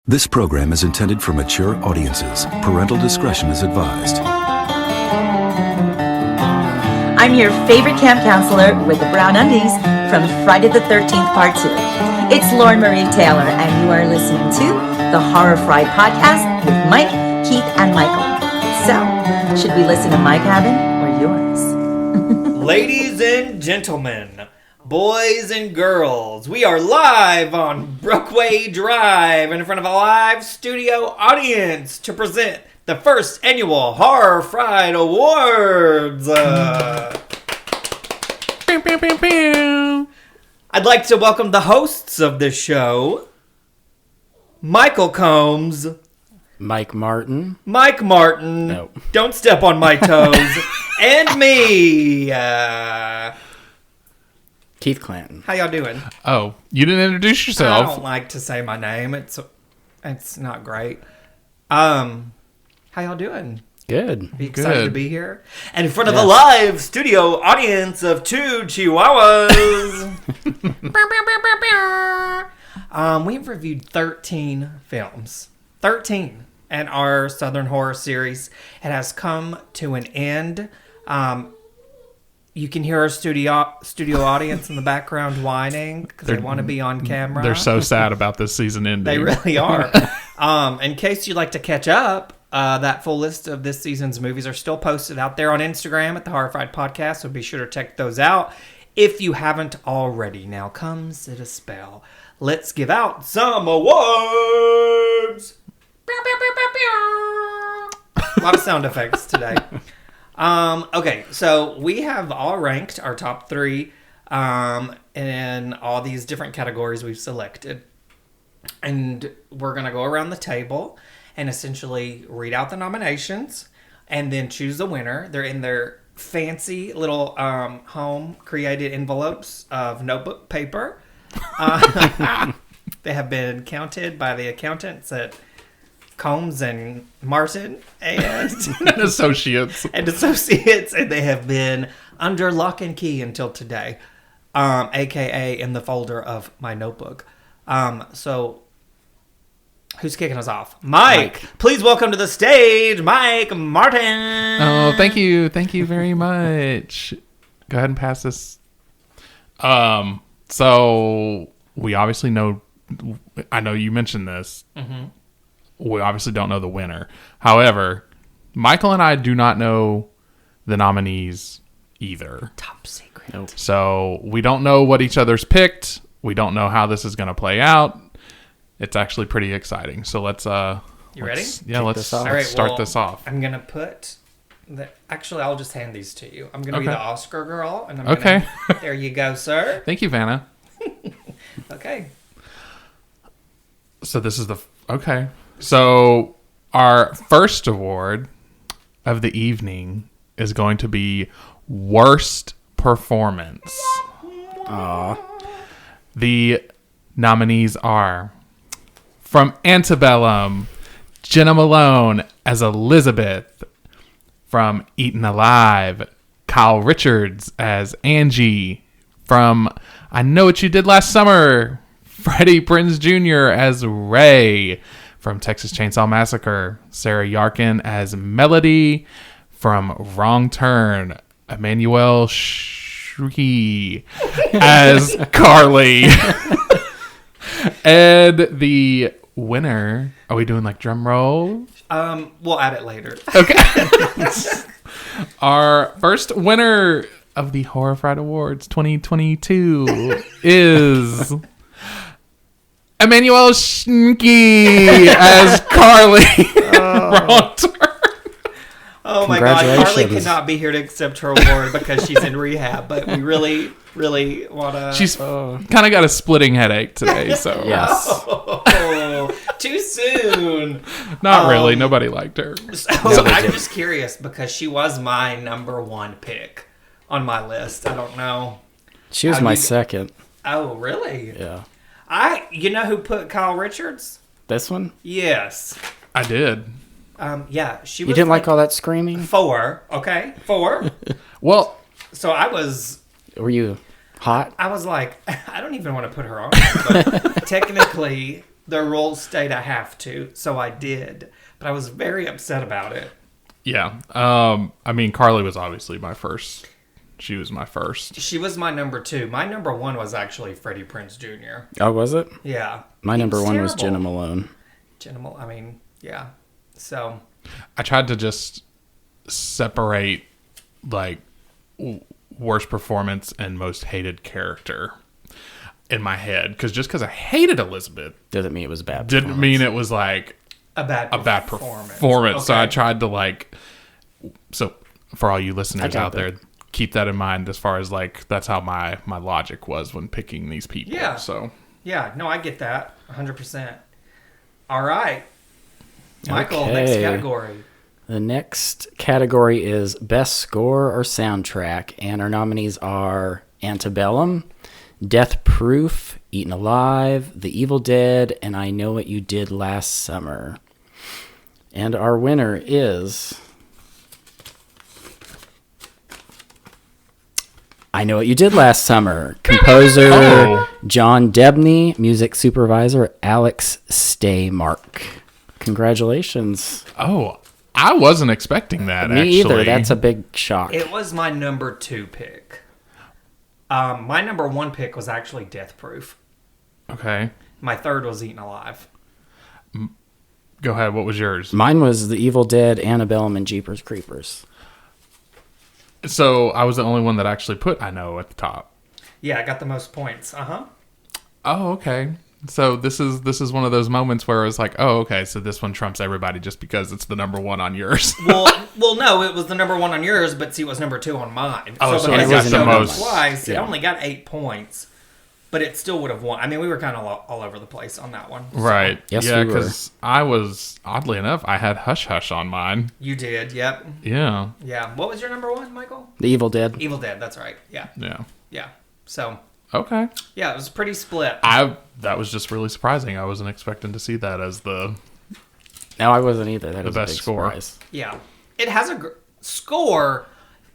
This program is intended for mature audiences. Parental discretion is advised. I'm your favorite camp counselor with the brown undies from Friday the 13th Part 2. It's Lauren Marie Taylor, and you are listening to the Horror Fry Podcast with Mike, Keith, and Michael. So, should we listen to my cabin or yours? Ladies and gentlemen, boys and girls, we are live on Brookway Drive in front of a live studio audience to present the first annual Horror Fried Awards. I'd like to welcome the hosts of this show, Michael Combs. Mike Martin. Mike Martin. No. Don't step on my toes. And me. Keith Clanton. How y'all doing? Oh, you didn't introduce I yourself. don't like to say my name. It's not great. How y'all doing? Good. Be excited Good. to be here. And in front of a live studio audience of 2 chihuahuas. We've reviewed 13 films. 13 in our Southern Horror series. It has come to an end. You can hear our studio audience in the background whining because they want to be on camera. They're so sad about this season ending. They really are. In case you'd like to catch up, that full list of this season's movies are still posted out there on Instagram at the Horrified Podcast, so be sure to check those out if you haven't already. Now comes it a spell. Let's give out some awards. A lot of sound effects today. Okay, so we have all ranked our top 3 in all these different categories we've selected. And we're going to go around the table and essentially read out the nominations and then choose the winner. They're in their fancy little home-created envelopes of notebook paper. They have been counted by the accountants at Combs and Martin and Associates. and they have been under lock and key until today, aka in the folder of my notebook. So who's kicking us off? Mike. Please welcome to the stage, Mike Martin. Oh, thank you very much. Go ahead and pass this. So we obviously know. I know you mentioned this. Mm-hmm. We obviously don't know the winner. However, Michael and I do not know the nominees either. Top secret. Nope. So we don't know what each other's picked. We don't know how this is going to play out. It's actually pretty exciting. So let's You ready? Yeah, let's this off. All right, start well, this off. I'm gonna put actually I'll just hand these to you. I'm gonna be Okay. the Oscar girl, and I'm Okay. gonna, there you go, sir. Thank you, Vanna. Okay. So this is okay. So our first award of the evening is going to be worst performance. Aw. The nominees are from Antebellum, Jenna Malone as Elizabeth. From Eaten Alive, Kyle Richards as Angie. From I Know What You Did Last Summer, Freddie Prinze Jr. as Ray. From Texas Chainsaw Massacre, Sarah Yarkin as Melody. From Wrong Turn, Emmanuel Shree as Carly. And the winner, are we doing like drum roll? We'll add it later. Okay. Our first winner of the Horror Fright Awards 2022 is Emmanuel Shree as Carly. Wrong turn. Oh my God, Carly Congratulations. cannot be here to accept her award because she's in rehab, but we really, really want to... She's kind of got a splitting headache today, so Yes. Oh, too soon. not really. Nobody liked her. So I'm just curious because she was my number 1 pick on my list. I don't know. She was my second. Oh, really? Yeah. You know who put Kyle Richards? This one? Yes. I did. Yeah, she was You didn't like all that screaming? 4, okay? 4. Well, So I was Were you hot? I was like, I don't even want to put her on. But technically, The rules state I have to, so I did. But I was very upset about it. Yeah. I mean, Carly was obviously my first. She was my first. She was my number 2. My number 1 was actually Freddie Prinze Jr. Oh, was it? Yeah. My number 1 was terrible. Jenna Malone. I mean, yeah. So. I tried to just separate, like, worst performance and most hated character in my head. Because I hated Elizabeth Doesn't mean it was bad. didn't mean it was, like, A bad performance. Okay. So I Okay. tried to, like... So, for all you listeners got out there, keep that in mind as far as, like, that's how my logic was when picking these people. Yeah. So... Yeah, no, I get that 100%. All right. Michael, Okay. next category. The next category is Best Score or Soundtrack, and our nominees are Antebellum, Death Proof, Eaten Alive, The Evil Dead, and I Know What You Did Last Summer. And our winner is... I Know What You Did Last Summer. Composer Oh. John Debney, music supervisor Alex Staymark. Congratulations. Oh, I wasn't expecting that, Me actually. either. That's a big shock. It was my number 2 pick. My number 1 pick was actually Death Proof. Okay. My third was Eaten Alive. Go ahead. What was yours? Mine was The Evil Dead, Antebellum, and Jeepers Creepers. So I was the only one that actually put I Know at the top. Yeah, I got the most points. Uh-huh. Oh, okay. So this is one of those moments where it was like, oh, okay, so this one trumps everybody just because it's the number 1 on yours. Well, no, it was the number 1 on yours, but see, it was number 2 on mine. Oh, so because it wasn't showed the up most. twice. It Yeah. only got 8 points, but it still would have won. I mean, we were kind of all over the place on that one. So, Right. Yes, yeah, we were. because I was, oddly enough, I had Hush Hush on mine. You did, yep. Yeah. Yeah. What was your number 1, Michael? The Evil Dead. Evil Dead, that's right. Yeah. Yeah. Yeah. So, Okay. yeah, it was pretty split. That was just really surprising. I wasn't expecting to see that as the... No, I wasn't either. That was best a big score. surprise. Yeah. It has a score.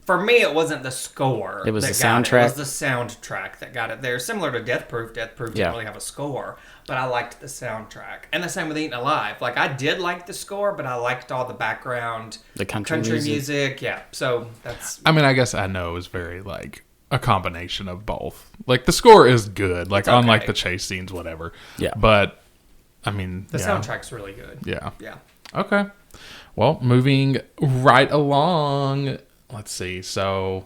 For me, it wasn't the score. It was that the got soundtrack? It was the soundtrack that got it there. Similar to Death Proof. Death Proof didn't Yeah. really have a score, but I liked the soundtrack. And the same with Eaten Alive. Like, I did like the score, but I liked all the background. The country music. Yeah. So, that's... I mean, I guess I Know is very, like, a combination of both. Like, the score is good. Like, It's okay. unlike the chase scenes, whatever. Yeah. But, I mean... The yeah. soundtrack's really good. Yeah. Yeah. Okay. Well, moving right along. Let's see. So,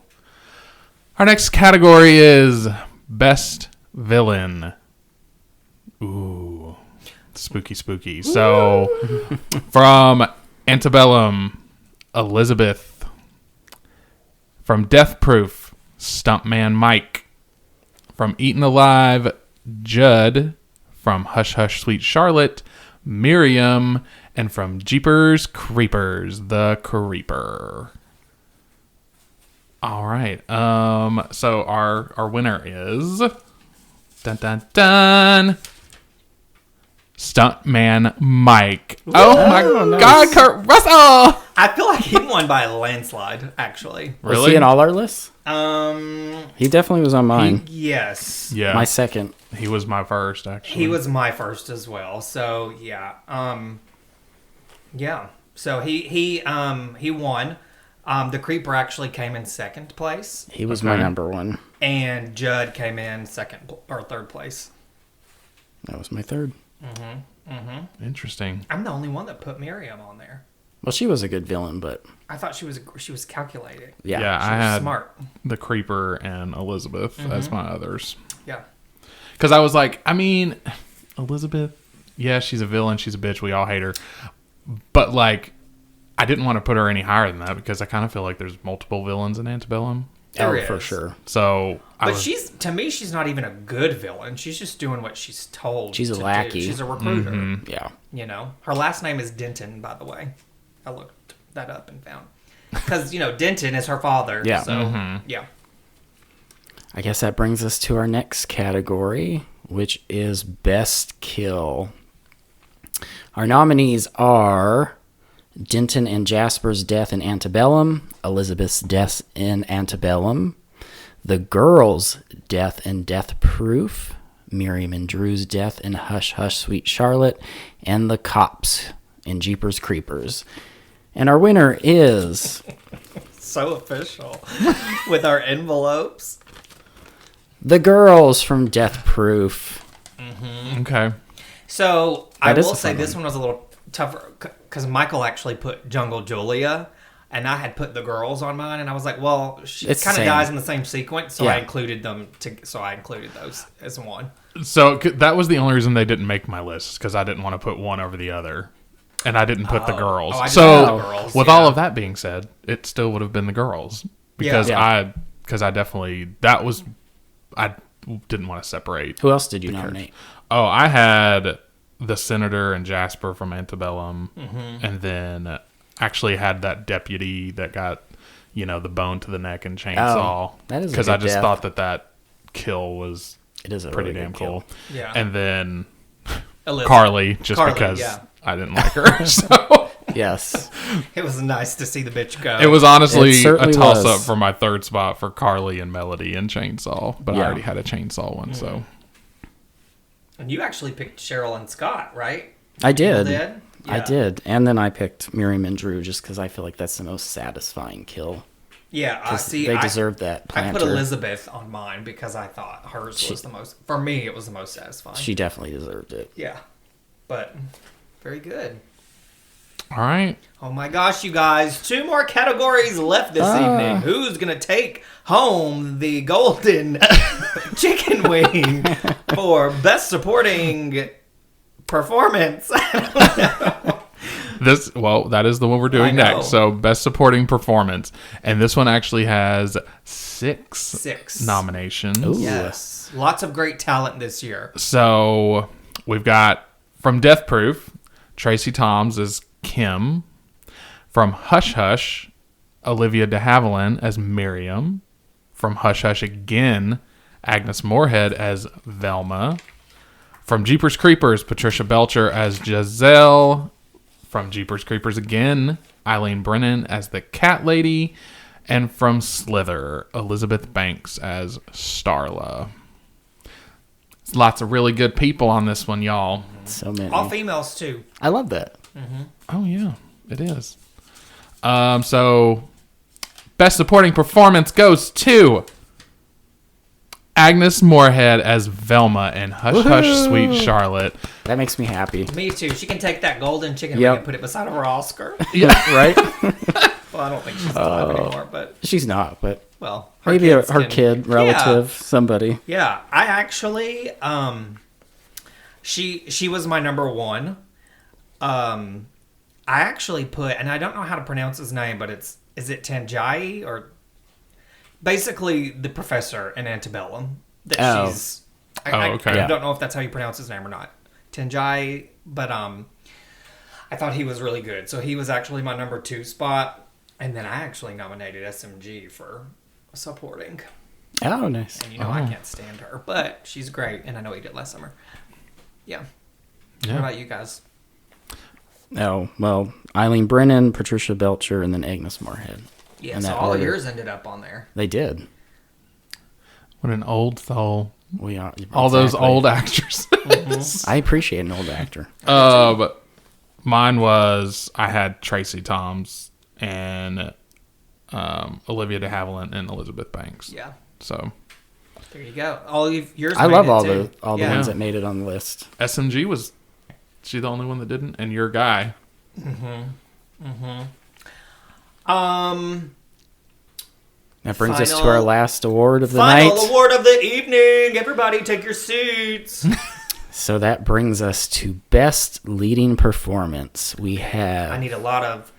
our next category is Best Villain. Ooh. Spooky, spooky. So, from Antebellum, Elizabeth. From Death Proof, Stuntman Mike. From Eaten Alive, Judd. From Hush Hush Sweet Charlotte, Miriam. And from Jeepers Creepers, the Creeper. All right. So our winner is dun dun dun Stuntman Mike. Oh my nice. God, Kurt Russell! I feel like he won by a landslide, actually. Was Really? he in all our lists? Um, He definitely was on mine. yes. Yeah, My second. he was my first actually. He was my first as well. So yeah. Yeah. So he won. The Creeper actually came in second place, He was my Okay. number 1. and Judd came in second or third place. That was my third. Interesting. I'm the only one that put Miriam on there. Well, she was a good villain, but I thought she was calculating. yeah. Yeah, She I was had smart. the Creeper and Elizabeth as my others. Yeah. Because I was like, I mean, Elizabeth, yeah, she's a villain. She's a bitch. We all hate her. But, like, I didn't want to put her any higher than that because I kind of feel like there's multiple villains in Antebellum. Oh, There for is. sure. So, But to me, she's not even a good villain. She's just doing what she's told. She's a to do. lackey. She's a recruiter. Yeah. You know, her last name is Denton, by the way. I looked that up and found because Denton is her father. Yeah. So yeah. I guess that brings us to our next category, which is Best Kill. Our nominees are Denton and Jasper's death in Antebellum, Elizabeth's death in Antebellum, the girl's death in Death Proof, Miriam and Drew's death in Hush Hush Sweet Charlotte, and The Cops in Jeepers Creepers. And our winner is So official with our envelopes. The Girls from Death Proof. Okay. So I That is will a say fun this one. one was a little tougher because Michael actually put Jungle Julia, and I had put The Girls on mine, and I was like, well, she It's the kind of same. dies in the same sequence, so Yeah. I included them. So I included those as one. So that was the only reason they didn't make my list, because I didn't want to put one over the other. And I didn't put The Girls. Oh, I didn't so, put The Girls, with yeah. all of that being said, it still would have been The Girls. Because Yeah. I definitely, I didn't want to separate. Who else did you nominate? Oh, I had the Senator and Jasper from Antebellum, and then actually had that deputy that got, the bone to the neck and chainsaw. that is a because I good just death. thought that kill was It is a pretty really damn good kill. cool. Yeah. And then Elizabeth. Carly, just Carly, because yeah. I didn't like her. So Yes. It was nice to see the bitch go. it was honestly It a certainly toss up was. for my third spot for Carly and Melody and Chainsaw, but I Yeah. already had a Chainsaw one, so. And you actually picked Cheryl and Scott, right? I did. Evil Dead? I Yeah. did. And then I picked Miriam and Drew just because I feel like that's the most satisfying kill. Yeah, I 'Cause see. they deserve that I put planter. Elizabeth on mine because I thought hers was the most. For me, it was the most satisfying. She definitely deserved it. Yeah, but very good. All right. Oh my gosh, you guys! 2 more categories left this evening. Who's gonna take home the golden chicken wing for best supporting performance? That is the one we're doing I know. next. So, best supporting performance, and this one actually has 6 6 nominations. Ooh. Yes, lots of great talent this year. So we've got from Death Proof, Tracy Toms as Kim. From Hush Hush, Olivia de Havilland as Miriam. From Hush Hush again, Agnes Moorehead as Velma. From Jeepers Creepers, Patricia Belcher as Giselle. From Jeepers Creepers again, Eileen Brennan as the Cat Lady. And from Slither, Elizabeth Banks as Starla. There's lots of really good people on this one, y'all. So many. All females too. I love that. Oh, yeah, it is. So, best supporting performance goes to Agnes Moorehead as Velma in Hush Hush Sweet Charlotte. That makes me happy. Me too. She can take that golden chicken Yep. wing and put it beside of her Oscar. Right? Well, I don't think she's alive anymore, but She's not, but well, her maybe kids her can- kid, relative, somebody. Yeah, I actually, she was my number 1. I actually put, and I don't know how to pronounce his name, but is it Tanjai or basically the professor in Antebellum that Oh. she's. I okay. don't know if that's how you pronounce his name or not, Tanjai, but I thought he was really good, so he was actually my number 2 spot, and then I actually nominated SMG for supporting. Oh, nice. And I can't stand her, but she's great, and I know he did last summer. Yeah. Yeah. What about you guys? Oh, well, Eileen Brennan, Patricia Belcher, and then Agnes Moorehead. Yeah, In so that all of order. yours ended up on there. They did. What an old soul. We are All those exactly. old actresses. I appreciate an old actor. But mine was, I had Tracy Toms and Olivia de Havilland and Elizabeth Banks. Yeah. So There you go. All of yours. I made love it all too. the Yeah. ones that made it on the list. SMG was she the only one that didn't? And your guy. That brings us to Final- our last award of the Final night. award of the evening. Everybody, take your seats. So that brings us to best leading performance. We I have, need a lot of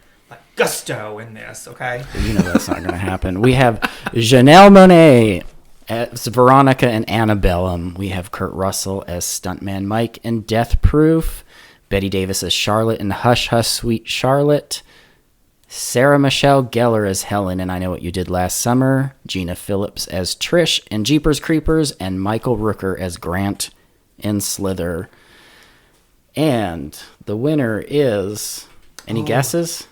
gusto in this. Okay. you know that's not going to happen. We have Janelle Monáe as Veronica and Annabellum. We have Kurt Russell as Stuntman Mike in Death Proof. Betty Davis as Charlotte in Hush Hush Sweet Charlotte. Sarah Michelle Gellar as Helen in I Know What You Did Last Summer. Gina Phillips as Trish in Jeepers Creepers. And Michael Rooker as Grant in Slither. And the winner is... Any guesses?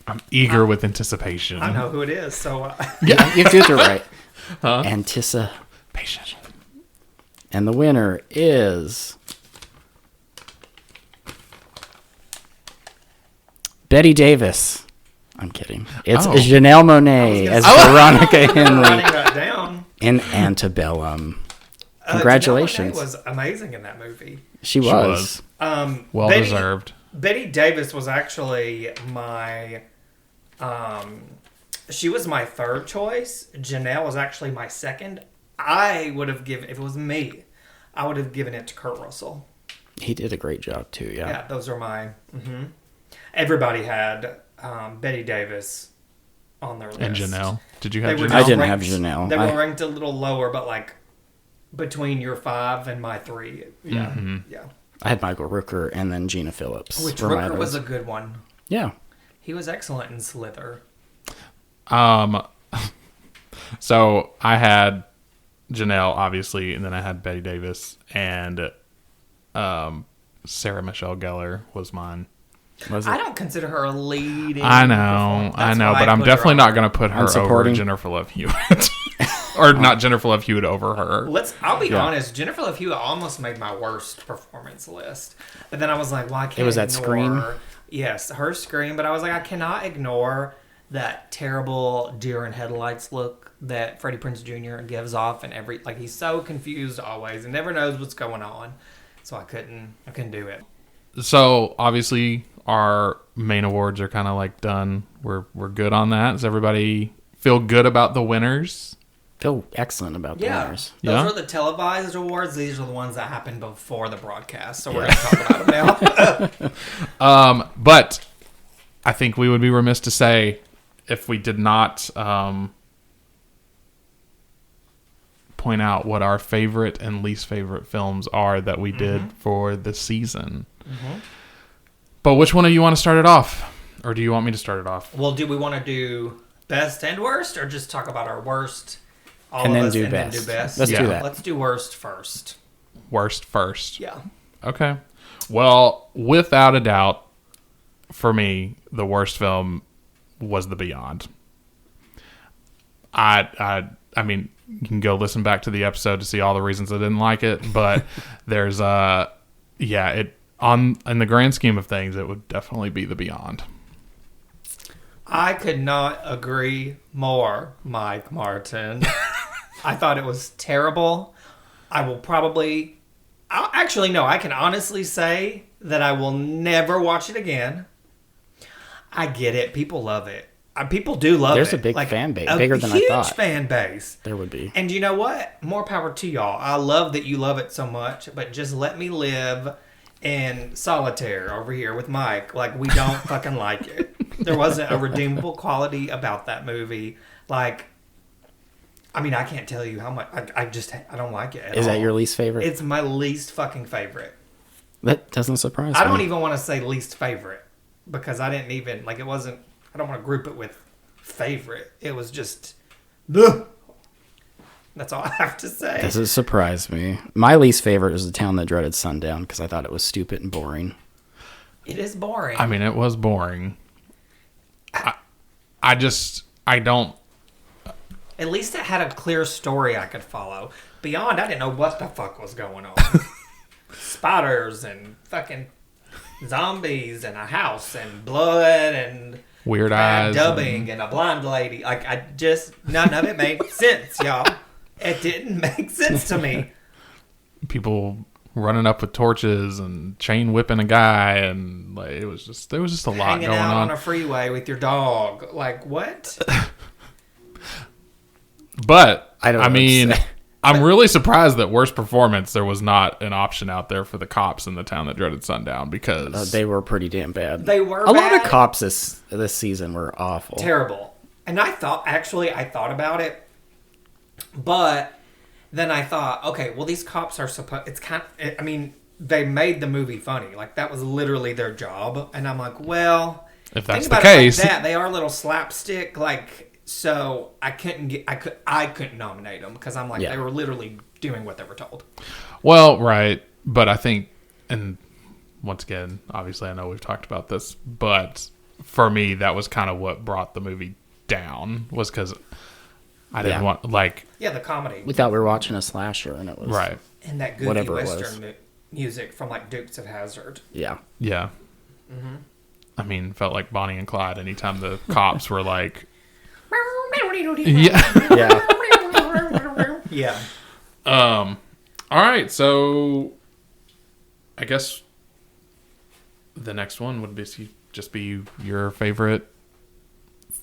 I'm eager with anticipation. I know who it is. So Yeah, you did it right. Anticipation. And the winner is Betty Davis. I'm kidding. It's Janelle Monáe as Veronica Henley Writing that down. in Antebellum. Congratulations. Janelle Monáe was amazing in that movie. She was. Well deserved. Betty Davis was actually my, she was my third choice. Janelle was actually my second. I would have given, if it was me, I would have given it to Kurt Russell. He did a great job too, yeah. Yeah, those are my, Everybody had Betty Davis on their list. And Janelle. Did you have They were Janelle? I didn't ranked- have Janelle. They were ranked a little lower, but like between your 5 and my 3. Yeah. Yeah. I had Michael Rooker and then Gina Phillips. Which were my Rooker was others. a good one. Yeah. He was excellent in Slither. So I had Janelle, obviously, and then I had Betty Davis, and Sarah Michelle Gellar was mine. Was it? I don't consider her a leading. I know, That's but why I I'm put her definitely on. not going to put her over Unsupporting. Jennifer Love Hewitt. Or not Jennifer Love Hewitt over her. I'll be Yeah. honest. Jennifer Love Hewitt almost made my worst performance list, but then I was like, "Well, I can't." It was that ignore, Scream? Yes, her Scream. But I was like, I cannot ignore that terrible deer in headlights look that Freddie Prinze Jr. gives off, and he's so confused always and never knows what's going on. So I couldn't do it. So obviously our main awards are kind of like done. We're good on that. Does everybody feel good about the winners? Feel excellent about the Yeah, winners. those Yeah? are the televised awards. These are the ones that happened before the broadcast. So we're going to talk about them now. But I think we would be remiss to say if we did not point out what our favorite and least favorite films are that we did for the season. But which one of you want to start it off? Or do you want me to start it off? Well, do we want to do best and worst, or just talk about our worst? All And of then us, do and best. Then do best. Let's do that. Let's do worst first. Worst first. Yeah. Okay. Well, without a doubt, for me, the worst film was The Beyond. I mean, you can go listen back to the episode to see all the reasons I didn't like it, but there's in the grand scheme of things, it would definitely be The Beyond. I could not agree more, Mike Martin. I thought it was terrible. I can honestly say that I will never watch it again. I get it. People love it. People do love There's it. a big fan base, a bigger than I thought. Huge fan base. There would be. And you know what? More power to y'all. I love that you love it so much, but just let me live in solitaire over here with Mike. Like, we don't fucking like it. There wasn't a redeemable quality about that movie. Like, I mean, I can't tell you how much. I don't like it at Is all. that your least favorite? It's my least fucking favorite. That doesn't surprise me. I don't even want to say least favorite because I didn't even, like, it wasn't, I don't want to group it with favorite. It was just, ugh. That's all I have to say. Doesn't surprise me. My least favorite is The Town That Dreaded Sundown because I thought it was stupid and boring. It is boring. I mean, it was boring. I don't. At least it had a clear story I could follow. Beyond, I didn't know what the fuck was going on. Spiders and fucking zombies and a house and blood and Weird bad eyes. dubbing and a blind lady. Like, none of it made sense, y'all. It didn't make sense to me. People running up with torches and chain whipping a guy, and like there was just a lot Hanging going out on. on a freeway with your dog. Like, what? But I don't know I what to mean, say. I'm really surprised that worst performance there was not an option out there for the cops in The Town That Dreaded Sundown because They were pretty damn bad. They were a lot of bad. cops this season were awful. Terrible. And I thought about it, but then I thought, okay, well, these cops are they made the movie funny. Like, that was literally their job. And I'm like, well, if that's think the about it case, like that. They are a little slapstick. Like, so I couldn't nominate them because I'm like, Yeah. they were literally doing what they were told. well, right. But I think, and once again, obviously, I know we've talked about this, but for me, that was kind of what brought the movie down was because I didn't Yeah. want Yeah, the comedy. We thought we were watching a slasher, and it was right. And that goofy whatever it was. Western music from like Dukes of Hazzard. Yeah. Yeah. I mean, felt like Bonnie and Clyde anytime the cops were like, yeah. Yeah. Yeah. All right, so I guess the next one would just be your favorite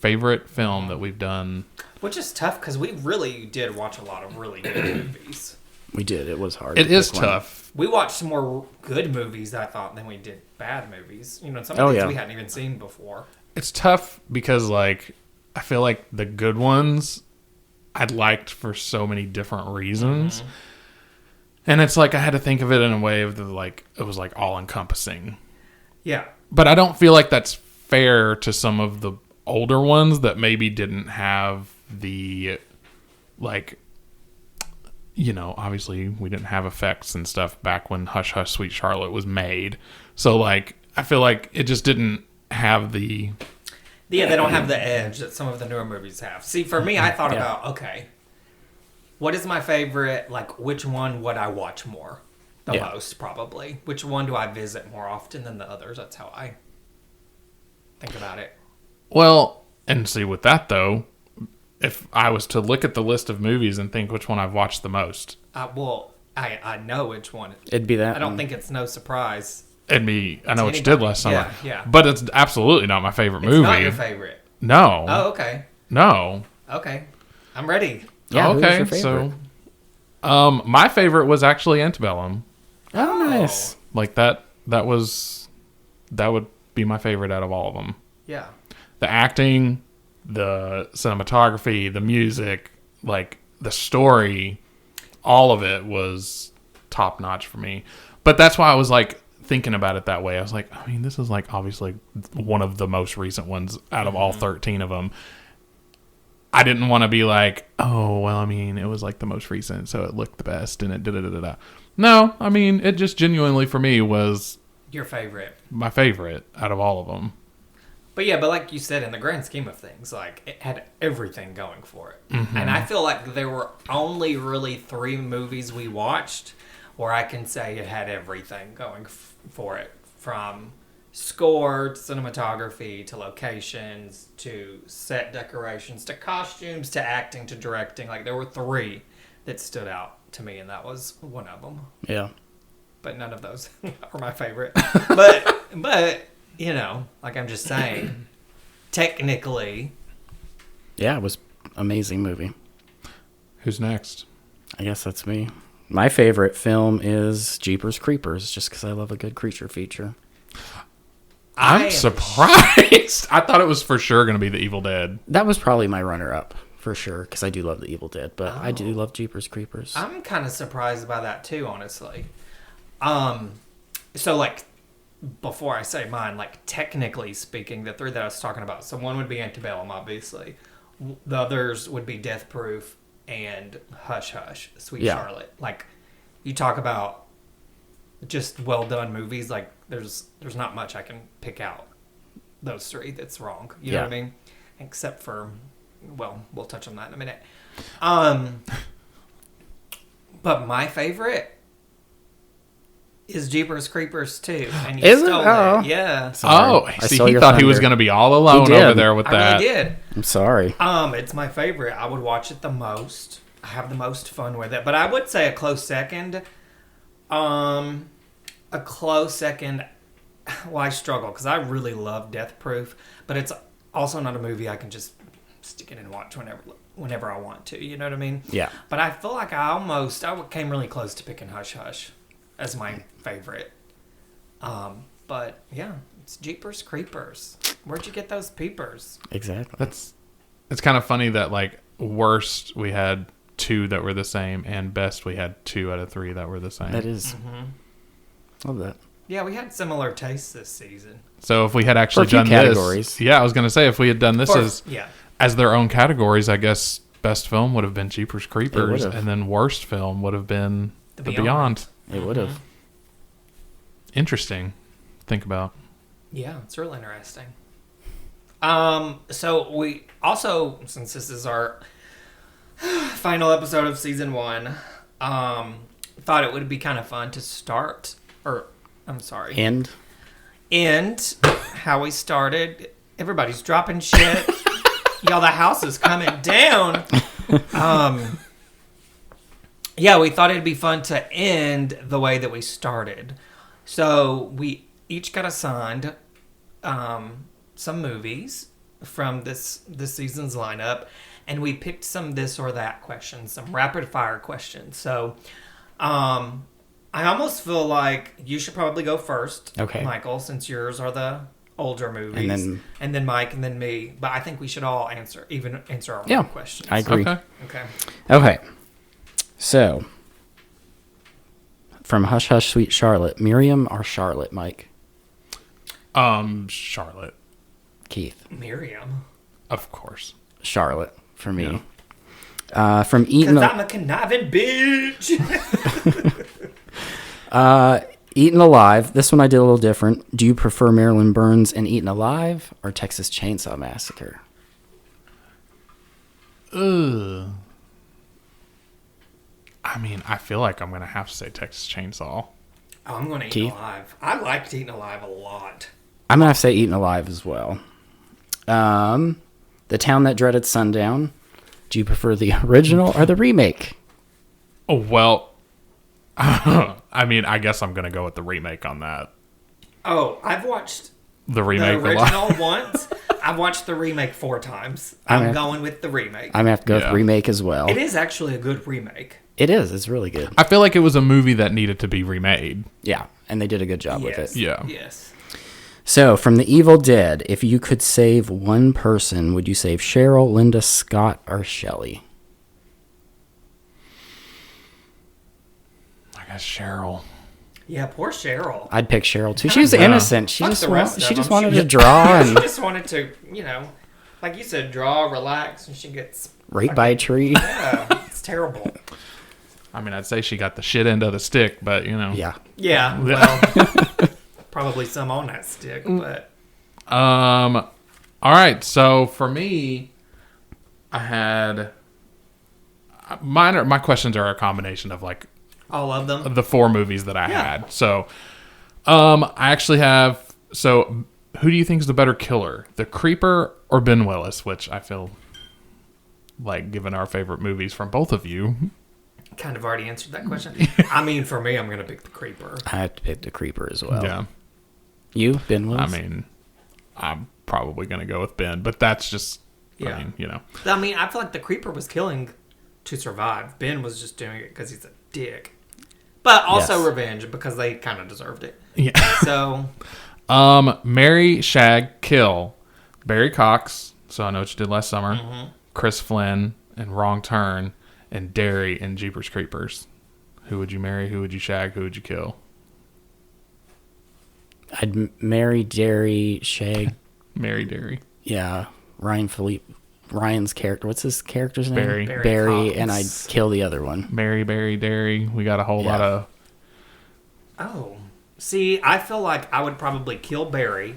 film that we've done. Which is tough because we really did watch a lot of really good movies. We did. It was hard. It to is pick one. tough. We watched more good movies, I thought, than we did bad movies. You know, some Oh, of these yeah. we hadn't even seen before. It's tough because, like, I feel like the good ones I'd liked for so many different reasons. And it's like I had to think of it in a way of like it was like all encompassing. Yeah. But I don't feel like that's fair to some of the older ones that maybe didn't have the, like, you know, obviously we didn't have effects and stuff back when Hush Hush Sweet Charlotte was made. So, like, I feel like it just didn't have the... Yeah, they don't have the edge that some of the newer movies have. See, for me, I thought about, okay, what is my favorite? Like, which one would I watch more? The most, probably. Which one do I visit more often than the others? That's how I think about it. Well, and see, with that, though, if I was to look at the list of movies and think which one I've watched the most... I know which one. It'd be that I don't one. think it's no surprise. It'd be... I know what you anybody. did last summer. Yeah. But it's absolutely not my favorite movie. It's not your favorite. No. Oh, okay. No. Okay. I'm ready. Yeah, who's okay, your favorite? so... my favorite was actually Antebellum. Oh, nice. Like, that would be my favorite out of all of them. Yeah. The acting, the cinematography, the music, like, the story, all of it was top notch for me. But that's why I was, like, thinking about it that way. I was like, I mean, this is, like, obviously one of the most recent ones out of all 13 of them. I didn't want to be like, oh, well, I mean, it was, like, the most recent, so it looked the best, and it da-da-da-da-da. No, I mean, it just genuinely, for me, was Your favorite. my favorite out of all of them. But yeah, but like you said, in the grand scheme of things, like, it had everything going for it. And I feel like there were only really 3 movies we watched where I can say it had everything going for it. From score to cinematography to locations to set decorations to costumes to acting to directing. Like, there were 3 that stood out to me, and that was one of them. Yeah. But none of those are my favorite. But you know, like, I'm just saying, technically, Yeah, it was amazing movie. Who's next? I guess that's me. My favorite film is Jeepers Creepers, just because I love a good creature feature. I'm surprised. I thought it was for sure going to be The Evil Dead. That was probably my runner-up, for sure, because I do love The Evil Dead, but I do love Jeepers Creepers. I'm kind of surprised by that too, honestly. So, like, before I say mine, like, technically speaking, the 3 that I was talking about, so one would be Antebellum, obviously. The others would be Death Proof and Hush Hush, Sweet Charlotte. Like, you talk about just well done movies, like, there's not much I can pick out those 3 that's wrong. You know what I mean? Except for, well, we'll touch on that in a minute. But my favorite is Jeepers Creepers 2. And you Is it? stole Oh. it. Yeah. Sorry. Oh, I see, stole he your thought he was thunder. going to be all alone He did. over there with I that. really did. I'm sorry. It's my favorite. I would watch it the most. I have the most fun with it. But I would say a close second. Well, I struggle because I really love Death Proof, but it's also not a movie I can just stick it and watch whenever I want to. You know what I mean? Yeah. But I feel like I came really close to picking Hush Hush as my favorite. But yeah, it's Jeepers Creepers. Where'd you get those peepers? Exactly. It's kind of funny that, like, worst we had 2 that were the same, and best we had 2 out of 3 that were the same. That is. Love that. Yeah, we had similar tastes this season. So if we had actually For a done few categories. this, yeah, I was going to say if we had done this Yeah. as their own categories, I guess best film would have been Jeepers Creepers, would've. and then worst film would have been The Beyond. It would have. Interesting. Think about. Yeah, it's real interesting. So we also, since this is our final episode of season 1, thought it would be kind of fun to start, or I'm sorry, End. end how we started. Everybody's dropping shit. Y'all, the house is coming down. Yeah, we thought it'd be fun to end the way that we started. So we each got assigned some movies from this season's lineup, and we picked some this or that questions, some rapid fire questions. So I almost feel like you should probably go first, Okay. Michael, since yours are the older movies, and then Mike, and then me. But I think we should all answer our own questions. I agree. Okay. Okay. So, from Hush Hush Sweet Charlotte, Miriam or Charlotte, Mike? Charlotte, Keith. Miriam. of course. Charlotte for me. From Eaton. Because I'm a conniving bitch. Eaten Alive. This one I did a little different. Do you prefer Marilyn Burns and Eaten Alive or Texas Chainsaw Massacre? Ugh. I mean, I feel like I'm going to have to say Texas Chainsaw. Oh, I'm going to Eat Keith? Alive. I liked Eating Alive a lot. I'm going to have to say Eaten Alive as well. The Town That Dreaded Sundown. Do you prefer the original or the remake? Oh, well, I mean, I guess I'm going to go with the remake on that. Oh, I've watched The the remake a original lot. once. I've watched the remake 4 times. I'm going with the remake. I'm going to have to go with Yeah. remake as well. It is actually a good remake. It is. It's really good. I feel like it was a movie that needed to be remade. Yeah, and they did a good job with Yes. it. Yeah. Yes. So, from The Evil Dead, if you could save one person, would you save Cheryl, Linda, Scott, or Shelley? I guess Cheryl. Yeah, poor Cheryl. I'd pick Cheryl too. She was innocent. She Fuck just the rest she of just them. wanted She- to draw She and just wanted to, like you said, draw, relax, and she gets raped by a tree. Yeah, it's terrible. I mean, I'd say she got the shit end of the stick, but, you know. Yeah. Yeah, well, probably some on that stick, but All right. So for me, I had my questions are a combination of like all of them. the 4 movies that I Yeah. had. So, I actually have. So, who do you think is the better killer, the Creeper or Ben Willis? Which I feel like, given our favorite movies from both of you, Kind of already answered that question. I mean, for me, I'm going to pick the Creeper. I had to pick the Creeper as well. yeah. You, Ben I Willis? mean, I'm probably gonna go with Ben, but that's just. Yeah. I mean, you know. I mean, I feel like the Creeper was killing to survive. Ben was just doing it because he's a dick. But also Yes. revenge because they kind of deserved it. Yeah. So, Marry, shag, kill Barry Cox. So I know what you did last summer. Mm-hmm. Chris Flynn and Wrong Turn, and Derry and Jeepers Creepers. Who would you marry? Who would you shag? Who would you kill? I'd marry Derry, Shag. Marry Derry. Yeah, Ryan's character. What's his character's name? Barry. Barry Cox. and I'd kill the other one. Marry, Barry, Derry. We got a whole lot of. oh. See, I feel like I would probably kill Barry.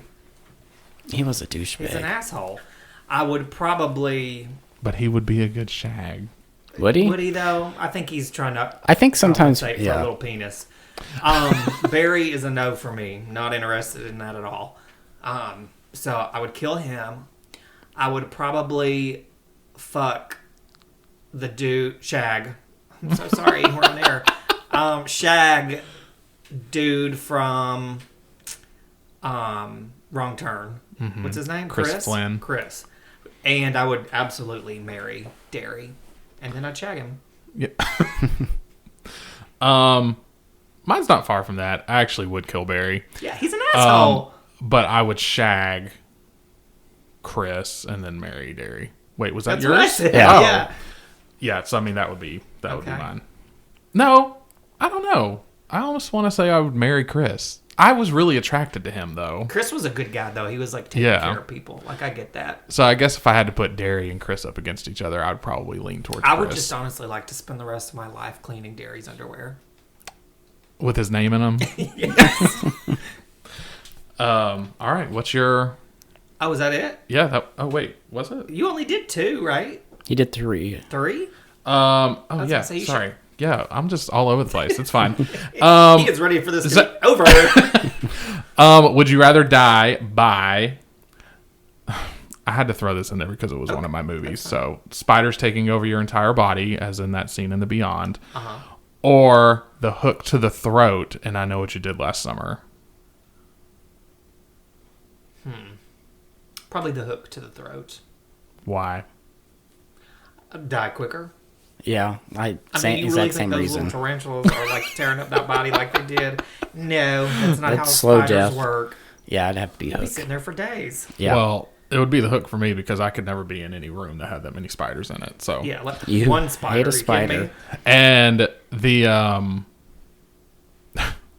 He was a He's an douchebag. asshole. I would probably... But he would be a good shag. Would he? Would he, though? I think he's trying to... I think sometimes, compensate for a yeah. little penis. Barry is a no for me. Not interested in that at all. So I would kill him. I would probably fuck the dude Shag. I'm so sorry, we're on air. Shag dude from Wrong Turn. What's his name? Chris Flynn. Chris. And I would absolutely marry Derry, and then I'd shag him. Yep. Mine's not far from that. I actually would kill Barry. Yeah, he's an asshole. But I would shag Chris and then marry Derry. Wait, was that That's yours? what I said. Yeah. Yeah. Yeah, so I mean that would be Okay. mine. No, I don't know. I almost want to say I would marry Chris. I was really attracted to him though. Chris was a good guy, though. He was like taking Yeah. care of people. Like, I get that. So I guess if I had to put Derry and Chris up against each other, I'd probably lean towards I Chris. would just honestly like to spend the rest of my life cleaning Derry's underwear. with his name in him. Yes. All right, what's your? Oh, was that it? Yeah. Oh wait, was it? You only did 2, right? He did 3. 3? Oh was yeah. gonna say, you Sorry. Yeah, I'm just all over the place. It's fine. He gets ready for this to be over. Would you rather die by... I had to throw this in there because it was one of my movies. So, spiders taking over your entire body, as in that scene in The Beyond. Or the hook to the throat, and I Know What You Did Last Summer. Probably the hook to the throat. Why? Die quicker. Yeah, I mean, same you exact really same think those reason. little tarantulas are like tearing up that body like they did? No, that's not That's how slow spiders death. work. Yeah, I'd have to be I'd be hook. sitting there for days. Yeah. Well, it would be the hook for me because I could never be in any room that had that many spiders in it. So Yeah, like You one spider. hate a are you kidding spider. me? And the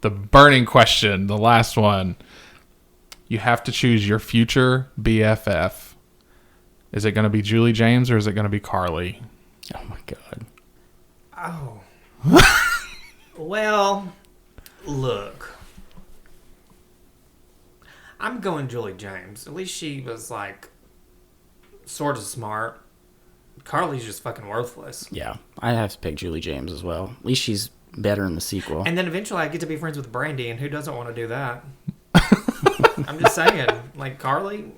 the burning question, the last one, you have to choose your future BFF. Is it going to be Julie James or is it going to be Carly? Oh my god. Oh. Well, look. I'm going Julie James. At least she was like sort of smart. Carly's just fucking worthless. Yeah, I'd have to pick Julie James as well. At least she's better in the sequel. And then eventually I get to be friends with Brandy, and who doesn't want to do that? I'm just saying. Like, Carly,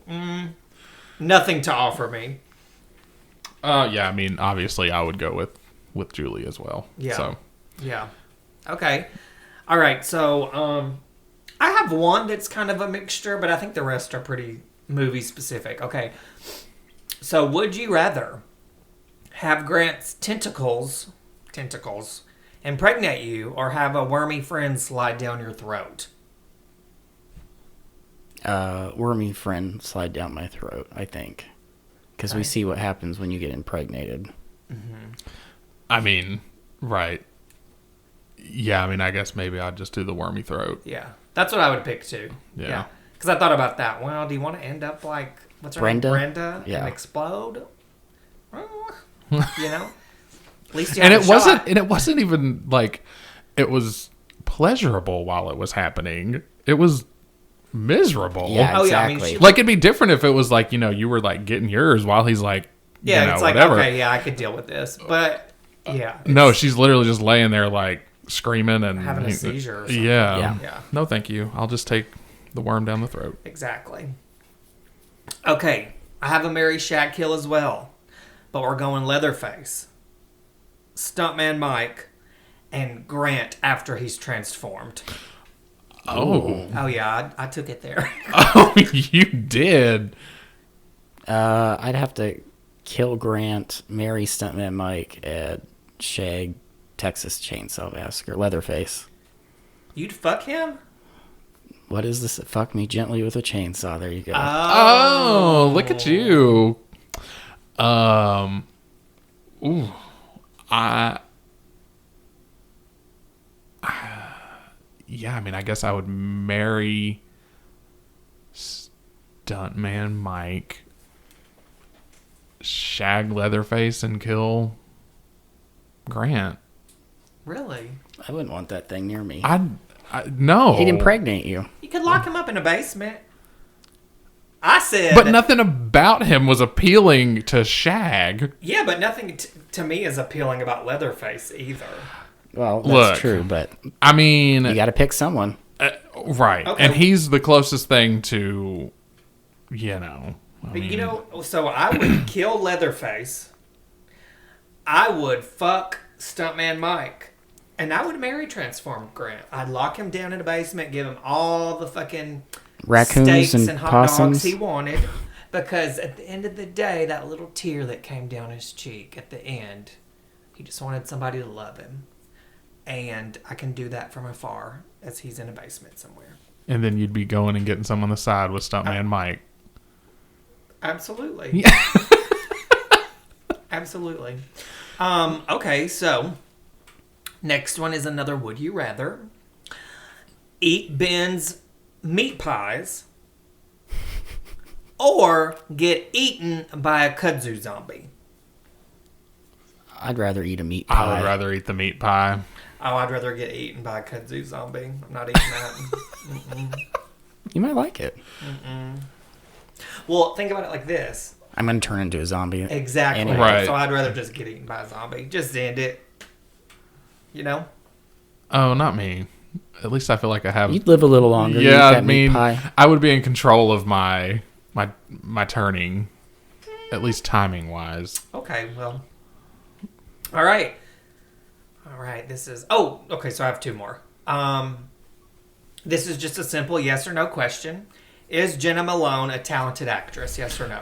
nothing to offer me. Yeah, I mean, obviously I would go with Julie as well. Yeah. So. Yeah. Okay. All right. So, I have one that's kind of a mixture, but I think the rest are pretty movie specific. Okay. So, would you rather have Grant's tentacles impregnate you, or have a wormy friend slide down your throat? Wormy friend slide down my throat, I think. Because we see what happens when you get impregnated. I mean, right. Yeah, I mean, I guess maybe I'd just do the wormy throat. Yeah. That's what I would pick too. Yeah. Because I thought about that. Well, do you want to end up like, what's her Brenda? name? Brenda? Yeah. And explode? You know? At least you And have it a wasn't shot. and it wasn't even like it was pleasurable while it was happening. It was miserable. Yeah, Oh, yeah, I mean, exactly. she- Like it'd be different if it was like, you were like getting yours while he's like, Yeah, it's like, whatever. okay, yeah, I could deal with this. But, yeah. No, she's literally just laying there like screaming and Having a seizure or something. Yeah. Yeah. Yeah. No, thank you. I'll just take the worm down the throat. Exactly. Okay, I have a Mary Shag kill as well. But we're going Leatherface, Stuntman Mike, and Grant after he's transformed. Oh. Oh, yeah, I took it there. Oh, you did. I'd have to kill Grant, marry Stuntman Mike, and shag Texas Chainsaw Massacre, Leatherface. You'd fuck him? What is this? Fuck me gently with a chainsaw. There you go. Oh, look at you. Ooh. Yeah, I mean, I guess I would marry Stuntman Mike, shag Leatherface, and kill Grant. Really? I wouldn't want that thing near me. No. He'd impregnate you. You could lock him up in a basement. I said... But nothing about him was appealing to shag. Yeah, but nothing to me is appealing about Leatherface either. Well, that's Look. true, but I mean, you got to pick someone. right. Okay. And he's the closest thing to, I But mean, so I would kill Leatherface. I would fuck Stuntman Mike. And I would marry Transformed Grant. I'd lock him down in a basement, give him all the fucking Raccoons steaks and and hot possums. dogs he wanted. Because at the end of the day, that little tear that came down his cheek at the end, he just wanted somebody to love him. And I can do that from afar as he's in a basement somewhere. and then you'd be going and getting some on the side with Stuntman Mike. Absolutely. Absolutely. Okay, so next one is another would you rather. Eat Ben's meat pies or get eaten by a kudzu zombie. I'd rather eat a meat I pie. would rather eat the meat pie. Oh, I'd rather get eaten by a kudzu zombie. I'm not eating that. You might like it. Well, think about it like this. I'm going to turn into a zombie. Exactly. Anyway. Right. So I'd rather just get eaten by a zombie. Just end it. You know? Oh, not me. At least I feel like I have. You'd live a little longer. You'd eat Yeah, I that meat mean, pie. I would be in control of my turning, at least timing wise. Okay, well. All right. This is. Oh, okay. So I have two more. This is just a simple yes or no question. Is Jenna Malone a talented actress? Yes or no?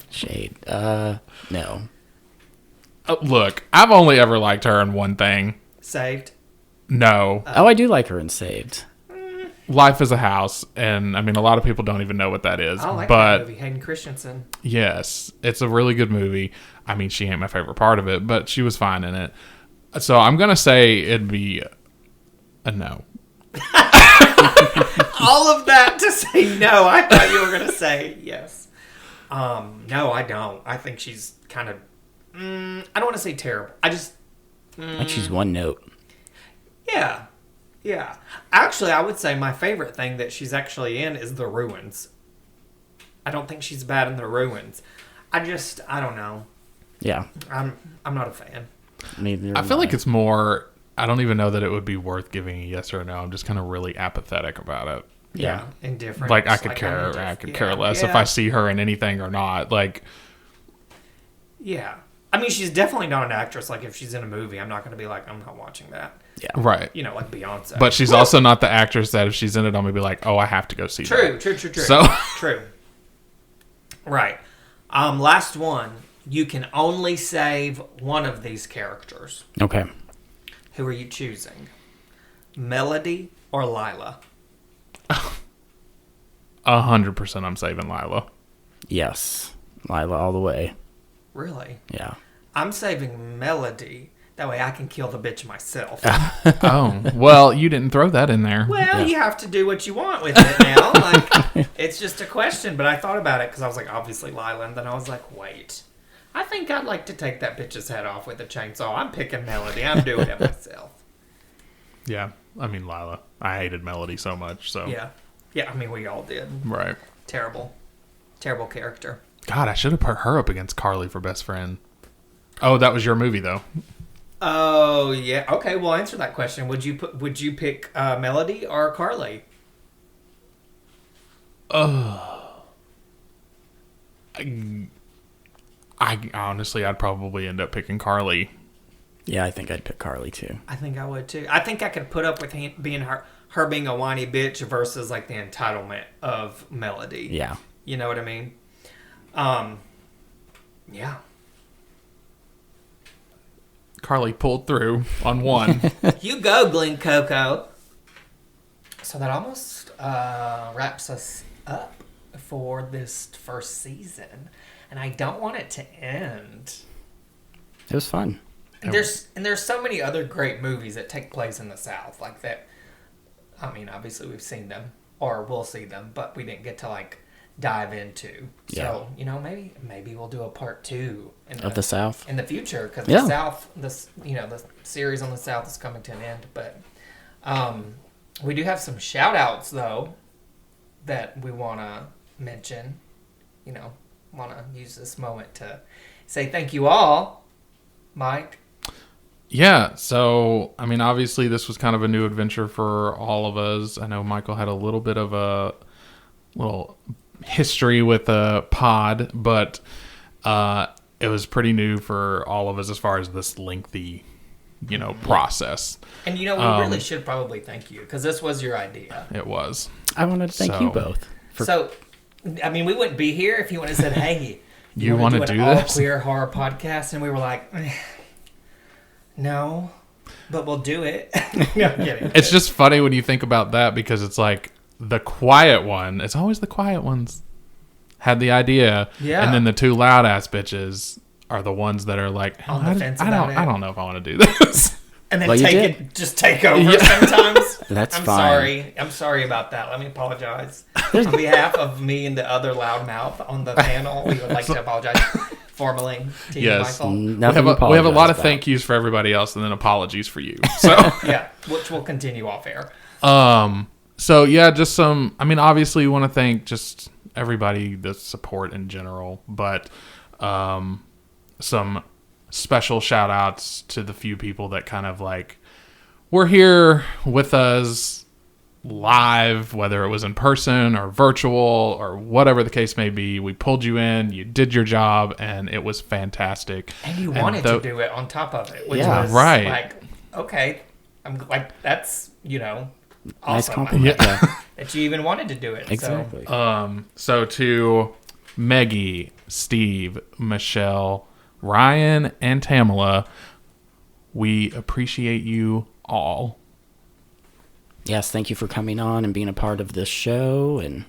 Shade. No. Look, I've only ever liked her in one thing. Saved. No. Oh, I do like her in Saved. Life is a House, and I mean, a lot of people don't even know what that is. I like but that movie. Hayden Christensen. yes, it's a really good movie. I mean, she ain't my favorite part of it, but she was fine in it. So I'm gonna say it'd be a no. All of that to say no. I thought you were going to say yes. No, I don't. I think she's kind of... I don't want to say terrible. I just... Like she's one note. Yeah. Yeah. Actually, I would say my favorite thing that she's actually in is The Ruins. I don't think she's bad in The Ruins. I don't know. Yeah. I'm not a fan. Neither I am feel like it's more. I don't even know that it would be worth giving a yes or a no. I'm just kind of really apathetic about it. Yeah. Indifferent. Like I could care less if I see her in anything or not. Like, yeah. I mean, she's definitely not an actress. Like, if she's in a movie, I'm not going to be like, I'm not watching that. Yeah. right. You know, like Beyonce. But she's also not the actress that if she's in it, I'm gonna be like, oh, I have to go see that. True. So True. Right. Last one. You can only save one of these characters. Okay. Who are you choosing? Melody or Lila? 100% I'm saving Lila. Yes. Lila all the way. Really? Yeah. I'm saving Melody. That way I can kill the bitch myself. Oh, well, you didn't throw that in there. Well, you have to do what you want with it now. Like, it's just a question, but I thought about it because I was like, obviously Lila, and then I was like, wait. I think I'd like to take that bitch's head off with a chainsaw. I'm picking Melody. I'm doing it myself. Yeah, I mean Lila. I hated Melody so much. So Yeah. Yeah, I mean, we all did. right. Terrible. Terrible character. God, I should have put her up against Carly for best friend. Oh, that was your movie though. Oh, yeah. Okay, well, answer that question. Would you pick Melody or Carly? I honestly, I'd probably end up picking Carly. Yeah, I think I'd pick Carly too. I think I would too. I think I could put up with being her being a whiny bitch versus like the entitlement of Melody. Yeah. You know what I mean? Yeah. Carly pulled through on one. You go, Glen Coco. So that almost wraps us up for this first season, and I don't want it to end. It was fun. There's so many other great movies that take place in the South, like that. I mean, obviously we've seen them or we'll see them, but we didn't get to like dive into. So maybe we'll do a part 2 Of the South in the future because Yeah. the South, the series on the South is coming to an end. But we do have some shout outs though that we want to mention. Want to use this moment to say thank you all, Mike. Yeah, so, I mean, obviously this was kind of a new adventure for all of us. I know Michael had a little bit of a little history with a pod, but it was pretty new for all of us as far as this lengthy, process. And we really should probably thank you because this was your idea. It was. I wanted to thank you both. So, I mean, we wouldn't be here if you would have said, "Hey, you want to do an this? all queer horror podcast?" And we were like, "No, but we'll do it." No, I'm kidding. It's just funny when you think about that because it's like the quiet one. It's always the quiet ones had the idea, and then the two loud ass bitches are the ones that are like, On the fence about it. I don't know if I want to do this. And then Well, you just take over sometimes. That's I'm fine. sorry. I'm sorry about that. Let me apologize. On behalf of me and the other loudmouth on the panel, we would like to apologize formally to you, Yes. Michael. Nothing we have a lot of about. thank yous for everybody else, and then apologies for you. So. Yeah, which will continue off air. So yeah, just some. I mean, obviously, we want to thank just everybody, the support in general, but some special shout outs to the few people that kind of like were here with us live, whether it was in person or virtual or whatever the case may be. We pulled you in, you did your job, and it was fantastic. And you wanted to do it on top of it, which was right. like, okay, I'm like, that's, Nice awesome. compliment. Yeah. That you even wanted to do it. Exactly. So to Meggie, Steve, Michelle, Ryan, and Tamala, we appreciate you all. Yes, thank you for coming on and being a part of this show and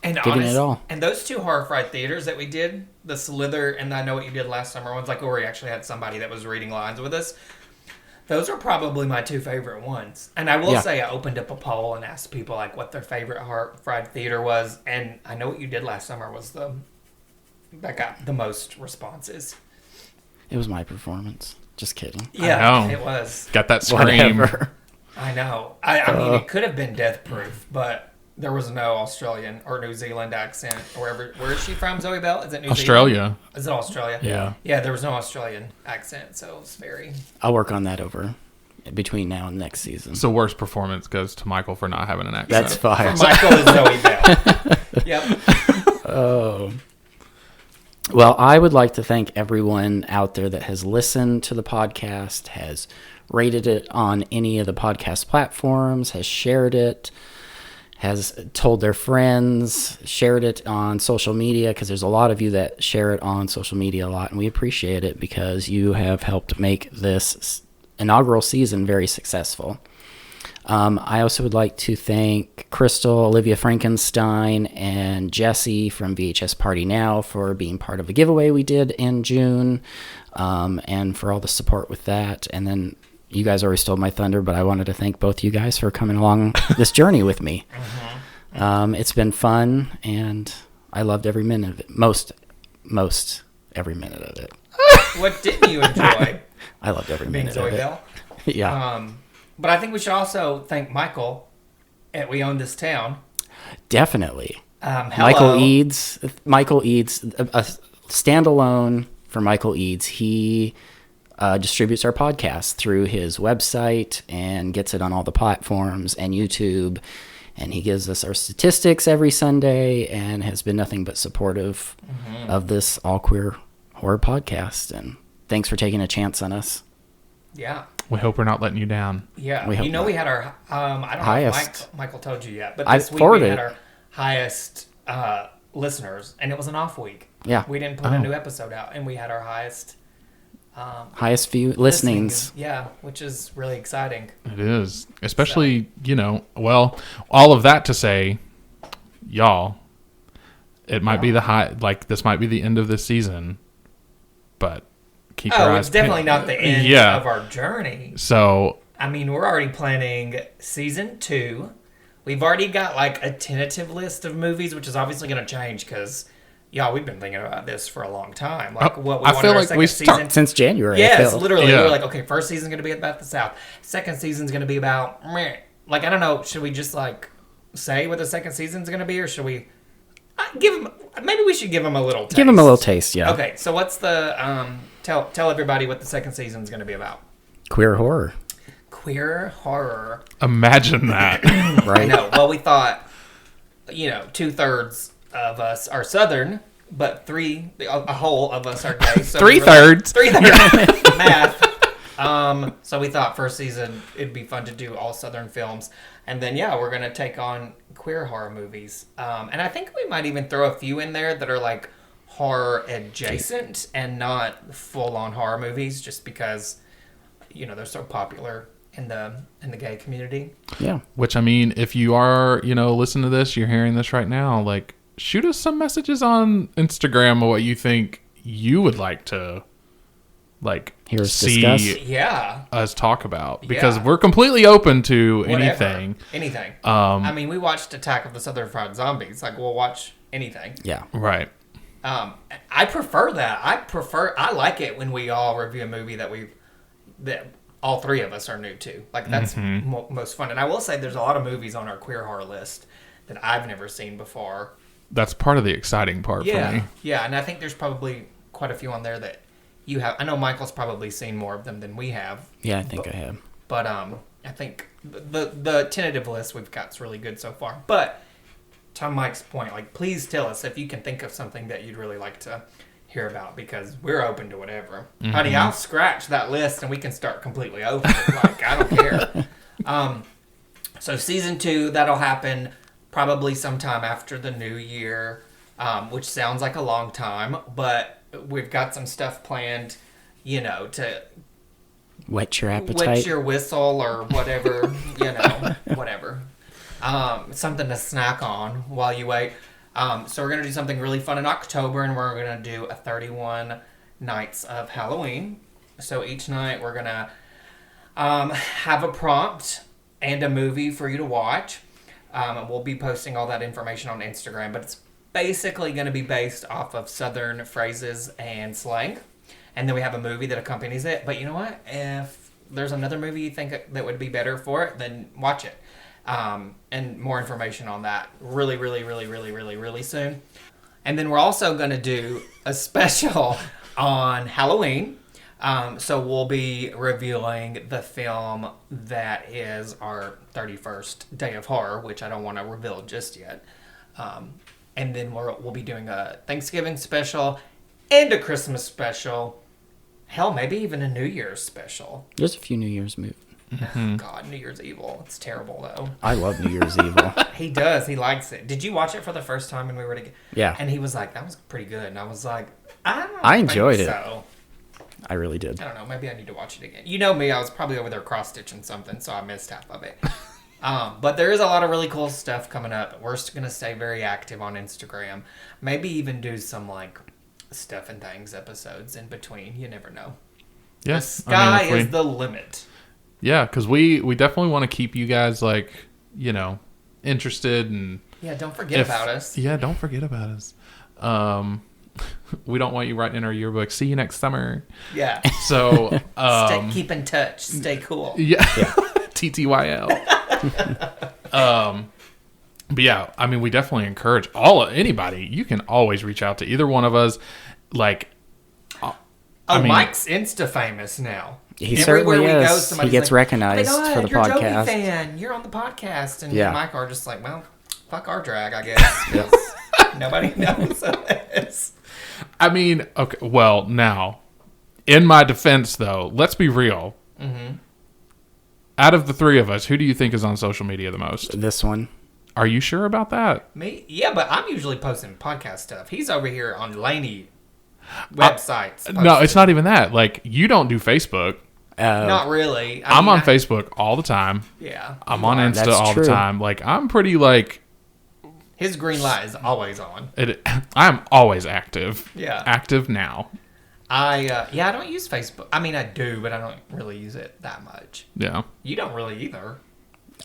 giving honest, it all. And those 2 Horror Fried theaters that we did, the Slither and I Know What You Did Last Summer ones, like where we actually had somebody that was reading lines with us, those are probably my 2 favorite ones. And I will say I opened up a poll and asked people like what their favorite Horror Fried theater was, and I Know What You Did Last Summer was that got the most responses. It was my performance. Just kidding. Yeah, it was. Got that scream. Whatever. I know. I mean, it could have been Death Proof, but there was no Australian or New Zealand accent or wherever. Where is she from, Zoe Bell? Is it New Australia. Zealand? Is it Australia? Yeah. Yeah, there was no Australian accent, so it was very... I'll work on that over between now and next season. So worst performance goes to Michael for not having an accent. That's fine. For Michael is Zoe Bell. Yep. Oh. Well, I would like to thank everyone out there that has listened to the podcast, has rated it on any of the podcast platforms, has shared it, has told their friends, shared it on social media, because there's a lot of you that share it on social media a lot, and we appreciate it because you have helped make this inaugural season very successful. I also would like to thank Crystal, Olivia Frankenstein, and Jesse from VHS Party Now for being part of a giveaway we did in June, and for all the support with that. And then you guys already stole my thunder, but I wanted to thank both you guys for coming along this journey with me. It's been fun, and I loved every minute of it. Most every minute of it. What didn't you enjoy? I loved every Being minute Zoe of it. Bell? Yeah. But I think we should also thank Michael at We Own This Town. Definitely. Hello. Michael Eads, a standalone for Michael Eads. He distributes our podcast through his website and gets it on all the platforms and YouTube. And he gives us our statistics every Sunday and has been nothing but supportive of this all queer horror podcast. And thanks for taking a chance on us. Yeah. We hope we're not letting you down. Yeah. We hope we not. had our, I don't highest. know if Michael told you yet, but I this week we forwarded had it. our highest listeners, and it was an off week. Yeah. We didn't put a new episode out, and we had our highest Highest view listenings. Yeah, which is really exciting. It is. Especially, well, all of that to say, y'all, it might be the high, like this might be the end of this season, but keep your eyes it's definitely not the end of our journey. So, I mean, we're already planning season 2. We've already got like a tentative list of movies, which is obviously going to change because, we've been thinking about this for a long time. Like what we I want feel in our like second we season. Since January. Yes, I feel. literally. Yeah. We were like, okay, first season's going to be about the South. Second season's going to be about, like, I don't know, should we just like say what the second season's going to be, or should we give them? Maybe we should give them a little taste. Give them a little taste, yeah. Okay, so what's the tell everybody what the second season's going to be about? Queer horror. Queer horror. imagine that. Right. I know. Well, we thought, 2/3 of us are Southern, but a whole of us are gay. So 3/3. 3/3 math. So we thought first season it'd be fun to do all Southern films, and then we're gonna take on queer horror movies. And I think we might even throw a few in there that are like horror adjacent and not full on horror movies, just because they're so popular in the gay community. Yeah. Which, I mean, if you are, listening to this, you're hearing this right now, like, shoot us some messages on Instagram of what you think you would like to, like, Hear us see discuss. Yeah. us talk about. Because Yeah. we're completely open to Whatever. anything. I mean, we watched Attack of the Southern Fried Zombies. Like, we'll watch anything. Yeah. Right. I prefer that. I like it when we all review a movie that all three of us are new to. Like, that's most fun. And I will say there's a lot of movies on our queer horror list that I've never seen before. That's part of the exciting part for me. Yeah, and I think there's probably quite a few on there that you have. I know Michael's probably seen more of them than we have. Yeah, I think I have. But I think the tentative list we've got is really good so far. But to Mike's point, like, please tell us if you can think of something that you'd really like to hear about, because we're open to whatever. Honey, I'll scratch that list and we can start completely over. Like, I don't care. So season 2, that'll happen probably sometime after the new year, which sounds like a long time, but we've got some stuff planned, to Whet your appetite. wet your whistle or whatever, whatever. Something to snack on while you wait. So we're going to do something really fun in October, and we're going to do a 31 nights of Halloween. So each night we're going to have a prompt and a movie for you to watch. And we'll be posting all that information on Instagram, but it's basically going to be based off of Southern phrases and slang. And then we have a movie that accompanies it. But you know what? If there's another movie you think that would be better for it, then watch it. And more information on that really, really, really, really, really, really soon. And then we're also going to do a special on Halloween. So we'll be reviewing the film that is our 31st Day of Horror, which I don't want to reveal just yet. And then we'll be doing a Thanksgiving special and a Christmas special. Hell, maybe even a New Year's special. There's a few New Year's movies. God, New Year's Evil. It's terrible, though. I love New Year's Evil. He does. He likes it. Did you watch it for the first time when we were together? Yeah. And he was like, that was pretty good. And I was like, I I enjoyed think it. so. I really did. I don't know. Maybe I need to watch it again. You know me. I was probably over there cross-stitching something, so I missed half of it. But there is a lot of really cool stuff coming up. We're going to stay very active on Instagram. Maybe even do some, like, stuff and things episodes in between. You never know. Yes. The sky is the limit. Yeah, because we definitely want to keep you guys, like, interested. And Yeah, don't forget about us. Yeah, don't forget about us. We don't want you writing in our yearbook, see you next summer. Yeah. So Keep in touch. Stay cool. Yeah. TTYL. But yeah, I mean, we definitely encourage anybody. You can always reach out to either one of us. Like, Mike's Insta famous now. He certainly is. He gets recognized for the you're podcast. Joey fan. You're on the podcast. And Yeah. Mike are just like, well, fuck our drag, I guess. Nobody knows this. I mean, okay. Well, now, in my defense, though, let's be real. Mm-hmm. Out of the three of us, who do you think is on social media the most? This one. Are you sure about that? Me? Yeah, but I'm usually posting podcast stuff. He's over here on Laney websites. No, it's not even that. Like, you don't do Facebook. Not really. I'm on Facebook all the time. Yeah. I'm on Insta That's all true. the time. Like, I'm pretty, like... His green light is always on. I'm always active. Yeah. Active now. I don't use Facebook. I mean, I do, but I don't really use it that much. Yeah. You don't really either.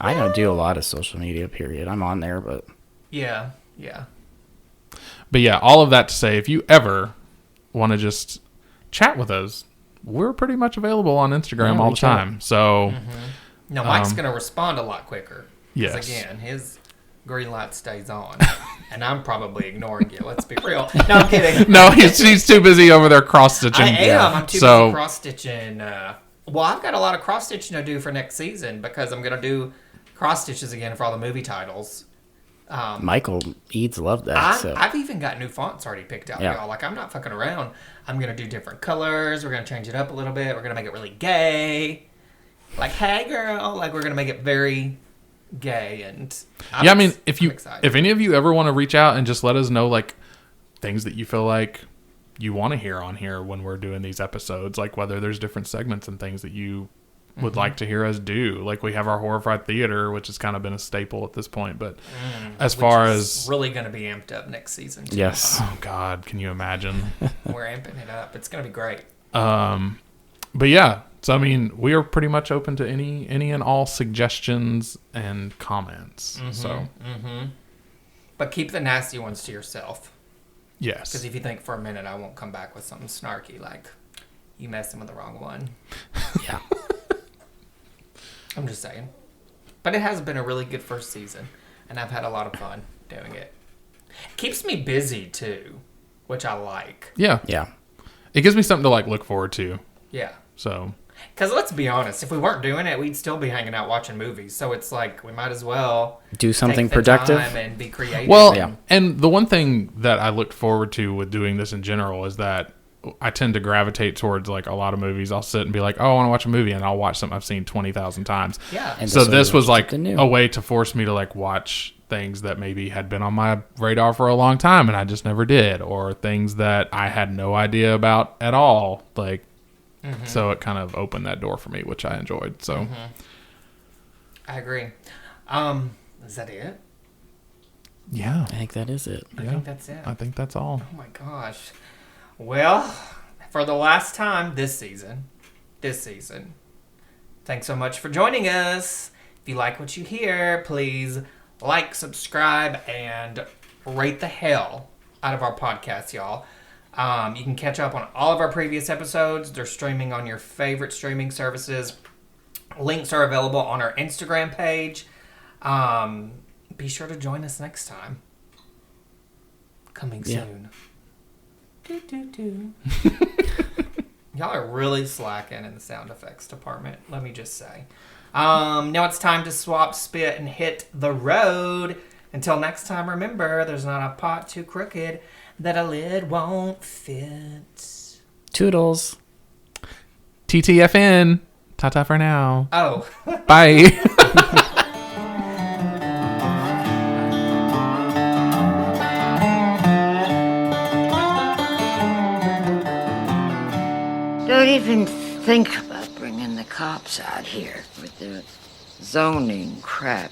I don't do a lot of social media, period. I'm on there, but... Yeah. But yeah, all of that to say, if you ever want to just chat with us, we're pretty much available on Instagram all the time. So... No, Mike's going to respond a lot quicker. Yes. Because again, his green light stays on. And I'm probably ignoring you. Let's be real. No, I'm kidding. No, he's too busy over there cross-stitching. I am. I'm too busy cross-stitching. Well, I've got a lot of cross-stitching to do for next season because I'm going to do cross-stitches again for all the movie titles. Michael Eads loved that. I've even got new fonts already picked out, y'all. Like, I'm not fucking around. I'm going to do different colors. We're going to change it up a little bit. We're going to make it really gay. Like, hey, girl. Like, we're going to make it very... gay and if any of you ever want to reach out and just let us know like things that you feel like you want to hear on here when we're doing these episodes, like whether there's different segments and things that you would like to hear us do. Like we have our Horrified Theater, which has kind of been a staple at this point, but as far as really going to be amped up next season too. Yes. Oh God, can you imagine? We're amping it up. It's going to be great. But yeah, so I mean, we are pretty much open to any and all suggestions and comments. But keep the nasty ones to yourself. Yes. Because if you think for a minute I won't come back with something snarky, like you messing with the wrong one. Yeah. I'm just saying. But it has been a really good first season, and I've had a lot of fun doing it. It keeps me busy too, which I like. Yeah. Yeah. it gives me something to like look forward to. Yeah. So Because let's be honest, if we weren't doing it, we'd still be hanging out watching movies. So it's like we might as well Do something take the productive. time and be creative. well, Yeah. and the one thing that I looked forward to with doing this in general is that I tend to gravitate towards like a lot of movies. I'll sit and be like, oh, I want to watch a movie, and I'll watch something I've seen 20,000 times. Yeah. And So so this you was watch like something new. a way to force me to like watch things that maybe had been on my radar for a long time and I just never did, or things that I had no idea about at all. Like, so it kind of opened that door for me, which I enjoyed. So I agree. Is that it? yeah, I think that is it. I think that's it. I think that's all. Oh my gosh. Well, for the last time this season, thanks so much for joining us. If you like what you hear, please like, subscribe, and rate the hell out of our podcast, y'all. You can catch up on all of our previous episodes. They're streaming on your favorite streaming services. Links are available on our Instagram page. Be sure to join us next time. Coming Yeah. soon. Y'all are really slacking in the sound effects department, let me just say. Now it's time to swap, spit, and hit the road. Until next time, remember, there's not a pot too crooked that a lid won't fit. Toodles. TTFN. Ta-ta for now. Oh. Bye. Don't even think about bringing the cops out here with their zoning crap.